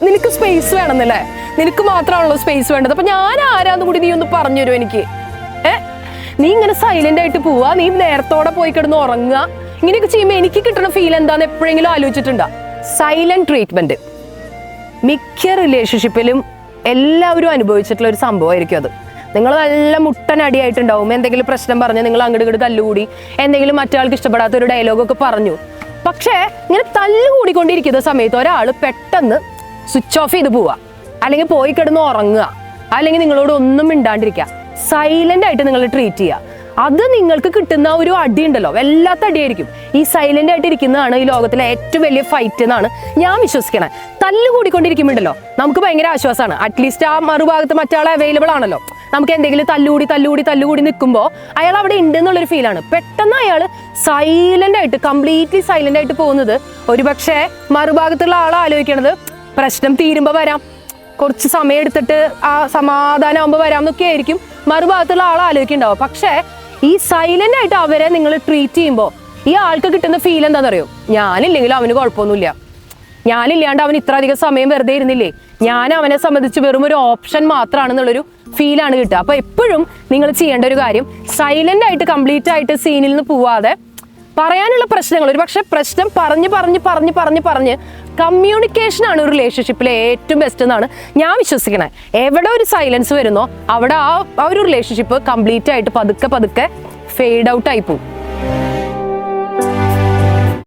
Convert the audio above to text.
നിനക്ക് സ്പേസ് വേണമെന്നല്ലേ, നിനക്ക് മാത്രമാണല്ലോ സ്പേസ് വേണ്ടത്. അപ്പൊ ഞാൻ ആരാന്ന് കൂടി നീ ഒന്ന് പറഞ്ഞു തരും എനിക്ക്. നീ ഇങ്ങനെ സൈലന്റ് ആയിട്ട് പോവാ, നീ നേരത്തോടെ പോയി കിടന്ന് ഉറങ്ങുക, ഇങ്ങനെയൊക്കെ ചെയ്യുമ്പോൾ എനിക്ക് കിട്ടുന്ന ഫീൽ എന്താന്ന് എപ്പോഴെങ്കിലും ആലോചിച്ചിട്ടുണ്ടോ? സൈലന്റ് ട്രീറ്റ്മെന്റ് മിക്ക റിലേഷൻഷിപ്പിലും എല്ലാവരും അനുഭവിച്ചിട്ടുള്ള ഒരു സംഭവമായിരിക്കും അത്. നിങ്ങൾ നല്ല മുട്ടനടിയായിട്ടുണ്ടാവും, എന്തെങ്കിലും പ്രശ്നം പറഞ്ഞ് നിങ്ങൾ അങ്ങോട്ട് ഇങ്ങോട്ട് തല്ലുകൂടി, എന്തെങ്കിലും മറ്റൊരാൾക്ക് ഇഷ്ടപ്പെടാത്ത ഒരു ഡയലോഗൊക്കെ പറഞ്ഞു. പക്ഷേ ഇങ്ങനെ തല്ലുകൂടിക്കൊണ്ടിരിക്കുന്ന സമയത്ത് ഒരാൾ പെട്ടെന്ന് സ്വിച്ച് ഓഫ് ചെയ്ത് പോവുക, അല്ലെങ്കിൽ പോയി കിടന്ന് ഉറങ്ങുക, അല്ലെങ്കിൽ നിങ്ങളോട് ഒന്നും മിണ്ടാണ്ടിരിക്കുക, സൈലന്റ് ആയിട്ട് നിങ്ങൾ ട്രീറ്റ് ചെയ്യുക. അത് നിങ്ങൾക്ക് കിട്ടുന്ന ഒരു അടി ഉണ്ടല്ലോ, വല്ലാത്ത അടിയായിരിക്കും. ഈ സൈലന്റ് ആയിട്ട് ഇരിക്കുന്നതാണ് ഈ ലോകത്തിലെ ഏറ്റവും വലിയ ഫൈറ്റ് എന്നാണ് ഞാൻ വിശ്വസിക്കണേ. തല്ല് കൂടിക്കൊണ്ടിരിക്കുമ്പോണ്ടല്ലോ നമുക്ക് ഭയങ്കര ആശ്വാസമാണ്. അറ്റ്ലീസ്റ്റ് ആ മറുഭാഗത്ത് മറ്റാളെ അവൈലബിൾ ആണല്ലോ. നമുക്ക് എന്തെങ്കിലും തല്ലുകൂടി നിൽക്കുമ്പോൾ അയാൾ അവിടെ ഉണ്ട് എന്നുള്ളൊരു ഫീലാണ്. പെട്ടെന്ന് അയാൾ സൈലന്റ് ആയിട്ട്, കംപ്ലീറ്റ്ലി സൈലന്റ് ആയിട്ട് പോകുന്നത് ഒരുപക്ഷെ മറുഭാഗത്തുള്ള ആൾ ആലോചിക്കണത് പ്രശ്നം തീരുമ്പോൾ വരാം, കുറച്ച് സമയം എടുത്തിട്ട് ആ സമാധാനം ആകുമ്പോൾ വരാം എന്നൊക്കെ ആയിരിക്കും മറുഭാഗത്തുള്ള ആൾ ആലോചിക്കുന്നുണ്ടാവും. പക്ഷേ ഈ സൈലന്റ് ആയിട്ട് അവരെ നിങ്ങൾ ട്രീറ്റ് ചെയ്യുമ്പോൾ ഈ ആൾക്ക് കിട്ടുന്ന ഫീൽ എന്താണെന്നറിയോ? ഞാനില്ലെങ്കിലും അവന് കുഴപ്പമൊന്നുമില്ല, ഞാനില്ലാണ്ട് അവൻ ഇത്ര അധികം സമയം വെറുതെ ഇരുന്നില്ലേ, ഞാൻ അവനെ സംബന്ധിച്ച് വെറും ഒരു ഓപ്ഷൻ മാത്രമാണെന്നുള്ളൊരു ഫീലാണ് കിട്ടുക. അപ്പൊ എപ്പോഴും നിങ്ങൾ ചെയ്യേണ്ട ഒരു കാര്യം, സൈലന്റ് ആയിട്ട് കംപ്ലീറ്റ് ആയിട്ട് സീനിൽ നിന്ന് പോവാതെ പറയാനുള്ള പ്രശ്നങ്ങൾ, ഒരു പക്ഷെ പ്രശ്നം പറഞ്ഞ് കമ്മ്യൂണിക്കേഷൻ ആണ് ഒരു റിലേഷൻഷിപ്പിലെ ഏറ്റവും ബെസ്റ്റ് എന്നാണ് ഞാൻ വിശ്വസിക്കണേ. എവിടെ ഒരു സൈലൻസ് വരുന്നോ അവിടെ ആ ഒരു റിലേഷൻഷിപ്പ് കംപ്ലീറ്റ് ആയിട്ട് പതുക്കെ ഫെയ്ഡ് ഔട്ട് ആയി പോകും.